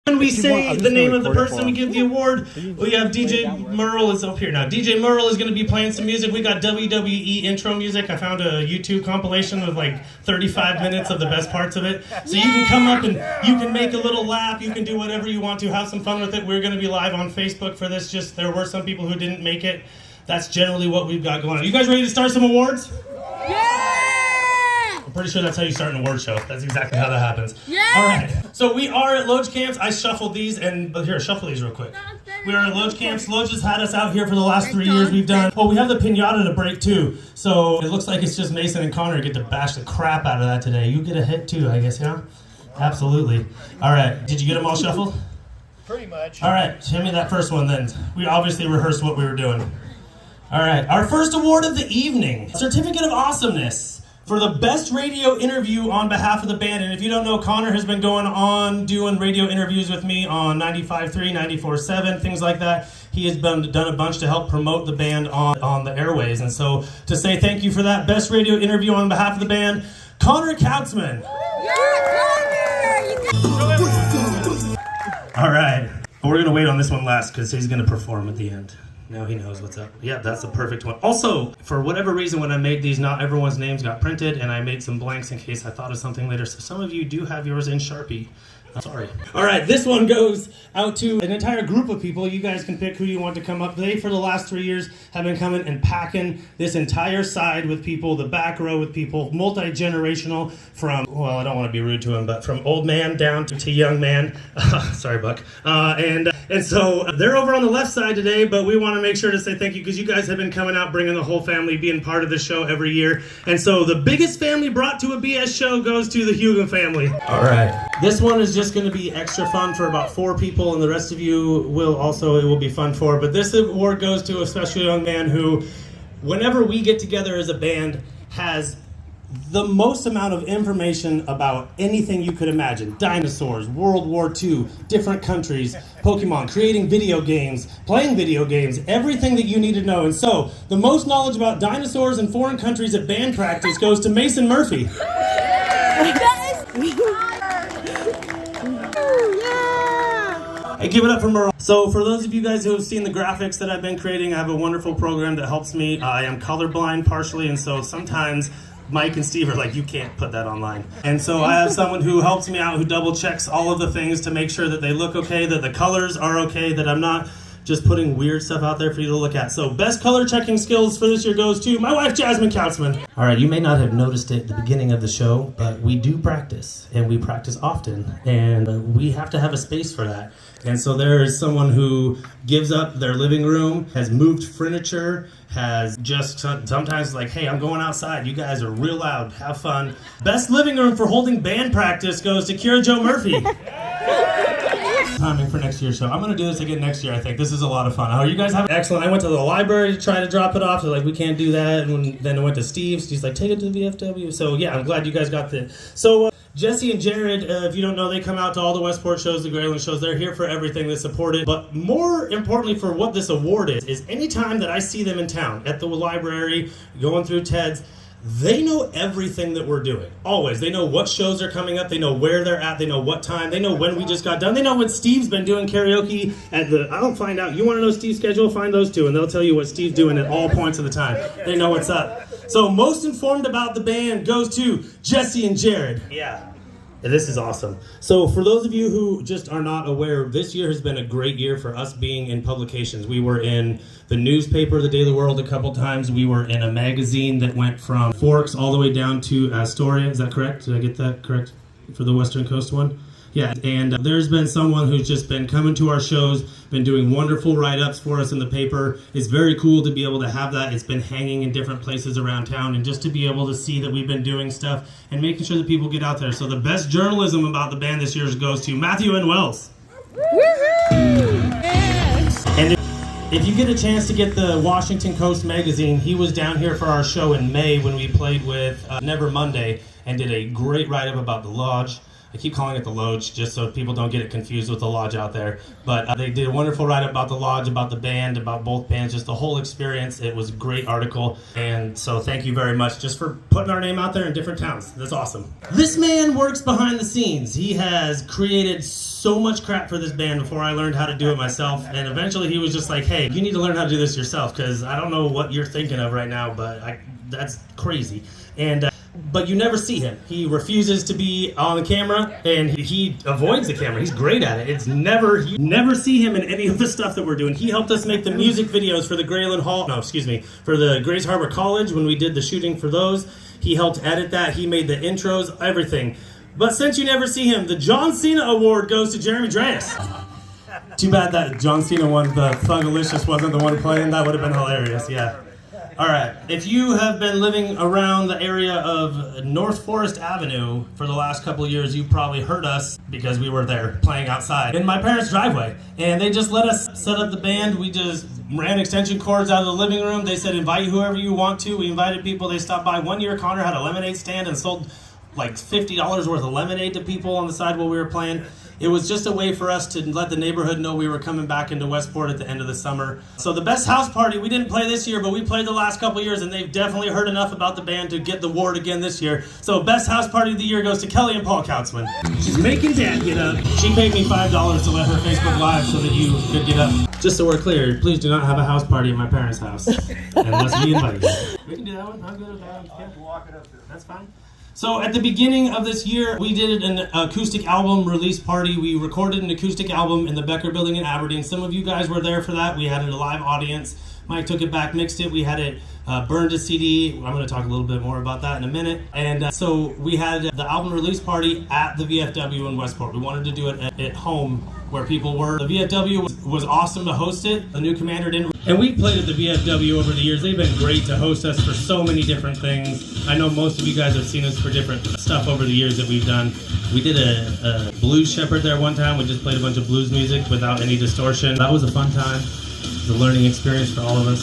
When we say the name of the person we give the award, we have DJ Merle is up here now. DJ Merle is going to be playing some music. We got WWE intro music. I found a YouTube compilation with like 35 minutes of the best parts of it. So you can come up and you can make a little lap. You can do whatever you want to. Have some fun with it. We're going to be live on Facebook for this. Just there were some people who didn't make it. That's generally what we've got going on. You guys ready to start some awards? Yeah! I'm pretty sure that's how you start an award show. That's exactly how that happens. Yeah! All right. So we are at LOGE Camps. I shuffled these and here, shuffle these real quick. We are at LOGE Camps. LOGE has had us out here for the last 3 years. We've done. Oh, we have the pinata to break too. So it looks like it's just Mason and Connor get to bash the crap out of that today. You get a hit too, I guess, yeah? Absolutely. All right. Did you get them all shuffled? Pretty much. All right. Hand me that first one then. We obviously rehearsed what we were doing. All right, our first award of the evening, Certificate of Awesomeness for the best radio interview on behalf of the band. And if you don't know, Connor has been going on doing radio interviews with me on 95.3, 94.7, things like that. He has done a bunch to help promote the band on the airways. And so to say thank you for that best radio interview on behalf of the band, Connor Kautzman. Yeah, Connor! All right, we're going to wait on this one last because he's going to perform at the end. Now he knows what's up. Yeah, that's the perfect one. Also, for whatever reason, when I made these, not everyone's names got printed, and I made some blanks in case I thought of something later. So some of you do have yours in Sharpie. I'm sorry. All right, this one goes out to an entire group of people. You guys can pick who you want to come up. They, for the last 3 years, have been coming and packing this entire side with people, the back row with people, multi-generational from, well, I don't want to be rude to him, but from old man down to young man. Sorry, Buck. And so they're over on the left side today, but we want to make sure to say thank you because you guys have been coming out, bringing the whole family, being part of the show every year. And so the biggest family brought to a BS show goes to the Hugo family. All right. This one is just going to be extra fun for about 4 people, and the rest of you will also, it will be fun for. But this award goes to a special young man who, whenever we get together as a band, has the most amount of information about anything you could imagine. Dinosaurs, World War II, different countries, Pokemon, creating video games, playing video games, everything that you need to know. And so, the most knowledge about dinosaurs and foreign countries at band practice goes to Mason Murphy. Hey, give it up for Merle. So for those of you guys who have seen the graphics that I've been creating, I have a wonderful program that helps me. I am colorblind partially, and so sometimes Mike and Steve are like, you can't put that online. And so I have someone who helps me out, who double checks all of the things to make sure that they look okay, that the colors are okay, that I'm not just putting weird stuff out there for you to look at. So best color checking skills for this year goes to my wife, Jasmine Kautzman. All right, you may not have noticed it at the beginning of the show, but we do practice, and we practice often, and we have to have a space for that. And so there is someone who gives up their living room, has moved furniture, has just sometimes like, hey, I'm going outside. You guys are real loud. Have fun. Best living room for holding band practice goes to Kira Jo Murphy. Timing for next year's show. I'm going to do this again next year, I think. This is a lot of fun. Are you guys having excellent? I went to the library to try to drop it off. They're like, we can't do that. And then I went to Steve's. He's like, take it to the VFW. So yeah, I'm glad you guys got the. So Jesse and Jared, if you don't know, they come out to all the Westport shows, the Grayland shows. They're here for everything. They support it. But more importantly for what this award is anytime that I see them in town, at the library, going through Ted's, they know everything that we're doing. Always. They know what shows are coming up. They know where they're at. They know what time. They know when we just got done. They know when Steve's been doing karaoke at the... I don't find out. You want to know Steve's schedule? Find those two, and they'll tell you what Steve's doing at all points of the time. They know what's up. So most informed about the band goes to Jesse and Jared. Yeah. This is awesome. So for those of you who just are not aware, this year has been a great year for us being in publications. We were in the newspaper, the Daily World, a couple times. We were in a magazine that went from Forks all the way down to Astoria. Is that correct? Did I get that correct for the Western Coast one? Yeah, and there's been someone who's just been coming to our shows, been doing wonderful write-ups for us in the paper. It's very cool to be able to have that. It's been hanging in different places around town, and just to be able to see that we've been doing stuff and making sure that people get out there. So the best journalism about the band this year goes to Matthew N. Wells. And if you get a chance to get the Washington Coast magazine, he was down here for our show in May when we played with Never Monday and did a great write-up about the Lodge. I keep calling it the Loge just so people don't get it confused with the Lodge out there. But they did a wonderful write-up about the Lodge, about the band, about both bands, just the whole experience. It was a great article. And so thank you very much just for putting our name out there in different towns. That's awesome. This man works behind the scenes. He has created so much crap for this band before I learned how to do it myself. And eventually he was just like, hey, you need to learn how to do this yourself because I don't know what you're thinking of right now, but that's crazy. And but you never see him. He refuses to be on the camera, and he avoids the camera. He's great at it. You never see him in any of the stuff that we're doing. He helped us make the music videos for the for the Grays Harbor College when we did the shooting for those. He helped edit that. He made the intros, everything. But since you never see him, the John Cena Award goes to Jeremy Dreas. Too bad that John Cena one, the Thugalicious, wasn't the one playing. That would have been hilarious, yeah. All right, if you have been living around the area of North Forest Avenue for the last couple of years, you probably heard us because we were there playing outside in my parents' driveway. And they just let us set up the band. We just ran extension cords out of the living room. They said, invite whoever you want to. We invited people. They stopped by. One year, Connor had a lemonade stand and sold like $50 worth of lemonade to people on the side while we were playing. It was just a way for us to let the neighborhood know we were coming back into Westport at the end of the summer. So the best house party, we didn't play this year, but we played the last couple years, and they've definitely heard enough about the band to get the award again this year. So best house party of the year goes to Kelly and Paul Kautzman. She's making Dad get up. She paid me $5 to let her Facebook Live so that you could get up. Just so we're clear, please do not have a house party at my parents' house unless we invite you. We can do that one. I'm good with that. Yeah. Walk it up there. That's fine. So at the beginning of this year, we did an acoustic album release party. We recorded an acoustic album in the Becker Building in Aberdeen. Some of you guys were there for that. We had a live audience. Mike took it back, mixed it. We had it burned to CD. I'm going to talk a little bit more about that in a minute. And so we had the album release party at the VFW in Westport. We wanted to do it at home where people were. The VFW was awesome to host it. The new commander didn't. And we played at the VFW over the years. They've been great to host us for so many different things. I know most of you guys have seen us for different stuff over the years that we've done. We did a blues shepherd there one time. We just played a bunch of blues music without any distortion. That was a fun time. It was a learning experience for all of us.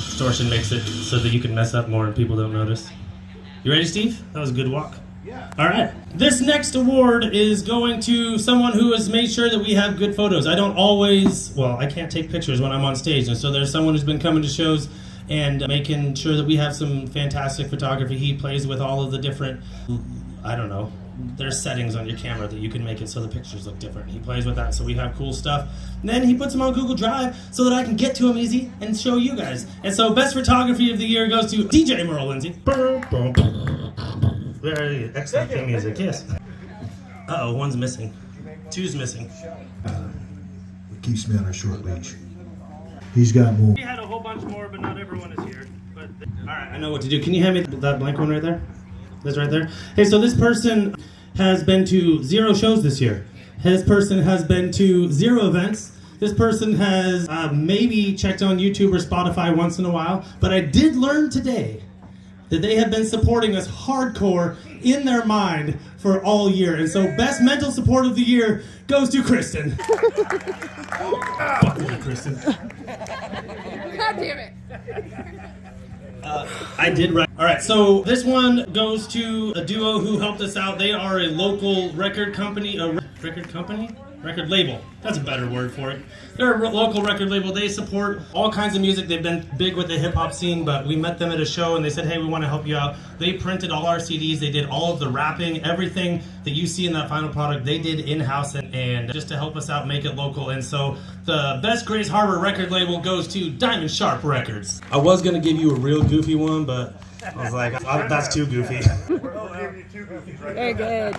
Distortion makes it so that you can mess up more and people don't notice. You ready, Steve? That was a good walk. Yeah. All right. This next award is going to someone who has made sure that we have good photos. I can't take pictures when I'm on stage, and so there's someone who's been coming to shows and making sure that we have some fantastic photography. He plays with all of the different, there's settings on your camera that you can make it so the pictures look different. He plays with that, so we have cool stuff. And then he puts them on Google Drive so that I can get to them easy and show you guys. And so best photography of the year goes to DJ Merle Lindsay. Very excellent theme music, yes. Uh-oh, one's missing. Two's missing. It keeps me on a short leash. He's got more. We had a whole bunch more, but not everyone is here. But all right, I know what to do. Can you hand me that blank one right there? This right there? Hey, so this person has been to 0 shows this year. This person has been to 0 events. This person has maybe checked on YouTube or Spotify once in a while. But I did learn today that they have been supporting us hardcore in their mind for all year. And so best mental support of the year goes to Kristen. Fuck you, Kristen. God damn it. I did right. All right, so this one goes to a duo who helped us out. They are a local record company, record label. That's a better word for it. They're a local record label. They support all kinds of music. They've been big with the hip hop scene, but we met them at a show and they said, hey, we want to help you out. They printed all our CDs. They did all of the wrapping, everything that you see in that final product, they did in-house and just to help us out, make it local. And so the best Grays Harbor record label goes to Diamond Sharp Records. I was going to give you a real goofy one, but I was like, that's too goofy. Very good.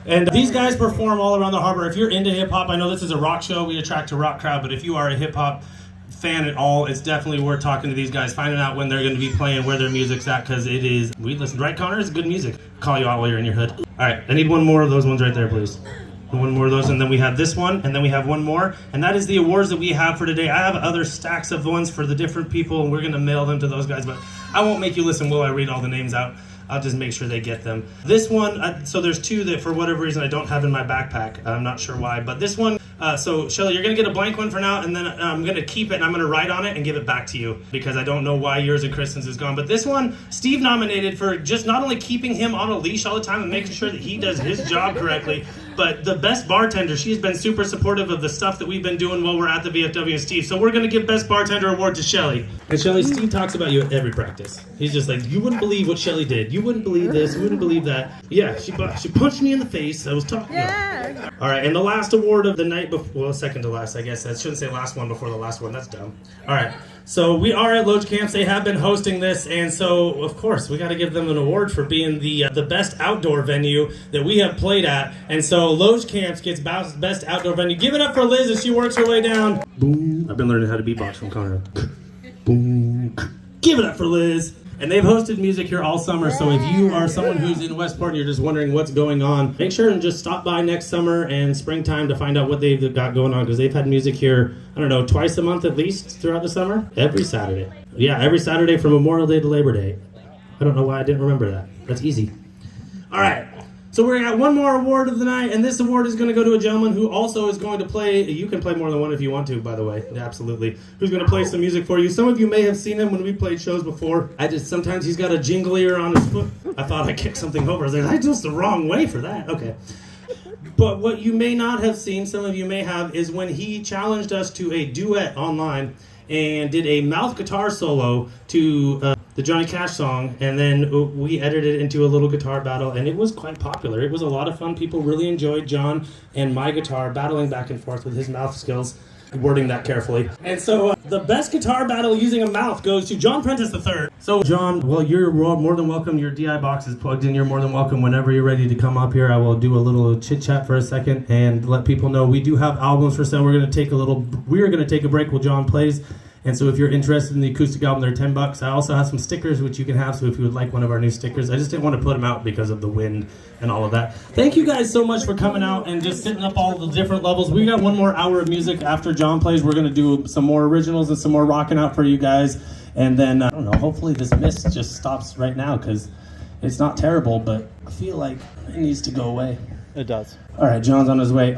And these guys perform all around the harbor. If you're into hip-hop, I know this is a rock show, we attract a rock crowd, but if you are a hip-hop fan at all, it's definitely worth talking to these guys, finding out when they're going to be playing, where their music's at, because it is, we listen, right, Connor? It's good music. Call you out while you're in your hood. All right, I need one more of those ones right there, please. One more of those, and then we have this one, and then we have one more, and that is the awards that we have for today. I have other stacks of ones for the different people, and we're going to mail them to those guys, but I won't make you listen while I read all the names out. I'll just make sure they get them. This one, so there's two that for whatever reason I don't have in my backpack. I'm not sure why, but this one, so Shelly, you're gonna get a blank one for now, and then I'm gonna keep it and I'm gonna write on it and give it back to you because I don't know why yours and Kristen's is gone. But this one, Steve nominated for just not only keeping him on a leash all the time and making sure that he does his job correctly, but the best bartender. She's been super supportive of the stuff that we've been doing while we're at the VFW and Steve. So we're gonna give Best Bartender Award to Shelly. And Shelly, Steve talks about you at every practice. He's just like, you wouldn't believe what Shelly did. You wouldn't believe this. You wouldn't believe that. Yeah, she punched me in the face. I was talking. Yeah. All right, and the last award of the night before, well, second to last, I guess. I shouldn't say last one before the last one. That's dumb. All right. So we are at LOGE Camps. They have been hosting this, and so of course we got to give them an award for being the best outdoor venue that we have played at. And so LOGE Camps gets best outdoor venue. Give it up for Liz as she works her way down. Boom! I've been learning how to beatbox from Connor. Boom! Give it up for Liz. And they've hosted music here all summer, so if you are someone who's in Westport and you're just wondering what's going on, make sure and just stop by next summer and springtime to find out what they've got going on, because they've had music here, I don't know, twice a month at least throughout the summer? Every Saturday. Yeah, every Saturday from Memorial Day to Labor Day. I don't know why I didn't remember that. That's easy. All right. So we're at one more award of the night, and this award is going to go to a gentleman who also is going to play, you can play more than one if you want to, by the way, absolutely, who's going to play some music for you. Some of you may have seen him when we played shows before. Sometimes he's got a jingle ear on his foot. I thought I kicked something over. I was like, I just the wrong way for that. Okay. But what you may not have seen, some of you may have, is when he challenged us to a duet online and did a mouth guitar solo to the Johnny Cash song, and then we edited it into a little guitar battle, and it was quite popular. It was a lot of fun. People really enjoyed John and my guitar battling back and forth with his mouth skills, wording that carefully. And so the best guitar battle using a mouth goes to John Prentice III. So John, well, you're more than welcome. Your DI box is plugged in. You're more than welcome whenever you're ready to come up here. I will do a little chit chat for a second and let people know we do have albums for sale. We're going to take a break while John plays. And so if you're interested in the acoustic album, they're $10. I also have some stickers which you can have, so if you would like one of our new stickers. I just didn't want to put them out because of the wind and all of that. Thank you guys so much for coming out and just sitting up all the different levels. We got one more hour of music after John plays. We're going to do some more originals and some more rocking out for you guys. And then, I don't know, hopefully this mist just stops right now because it's not terrible, but I feel like it needs to go away. It does. All right, John's on his way.